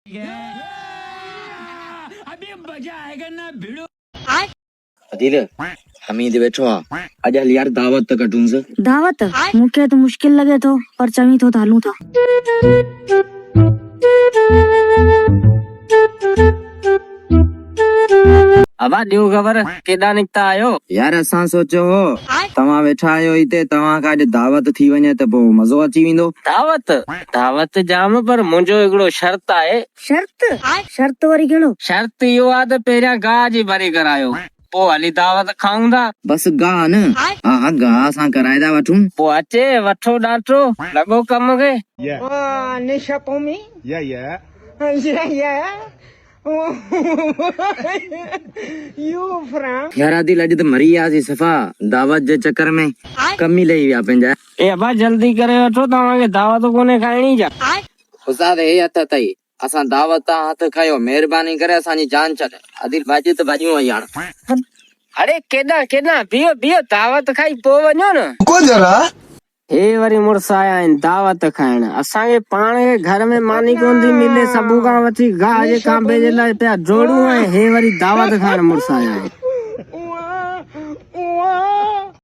अभी मजा आएगा ना भिड़ो। अदिल हम ही बैठो अज हल यार दावत तक कटूं से दावत मुख्य तो मुश्किल लगे तो पर चमी तो थालू था। अबा ॾियो ख़बर केॾा निकिता आयो। यार असां सोचो हो तव्हां वेठा आहियो हिते तव्हां खां अॼु दावत थी वञे त पोइ मज़ो अची वेंदो। दावत जाम पर मुंहिंजो हिकिड़ो शर्त आहे। शर्त वरी कहिड़ो? शर्त इहो आहे त पहिरियां गाह जी भरी करायो पोइ हली दावत खाऊं था। बस गाह न हा गाह असां कराए था वठूं। पोइ अचे वठो ॾाठो लॻो कम खे। यार आदिल अॼु त मरी वियासीं सफ़ा दावत जे चक्कर में कम ई लही विया पंहिंजा। ए अबा जल्दी करे वठो तव्हांखे दावत कोन्हे खाइणी छा? उस्ताद हे हथ अथई असां दावत तां हथ खयो महिरबानी करे असांजी जान छॾ। आदिल भाॼी त भाॼियूं वई हाणे। अरे केॾा बीहो बीहो दावत खाई पोइ वञो न। हे वरी मुड़ुस आया आहिनि दावत खाइण। असांखे पाण खे घर में मानी कोन थी मिले सबू खां वठी गाह जे कांबे जे लाइ पिया जोड़ूं ऐं हे वरी दावत खाइण मुड़ुस आया आहिनि।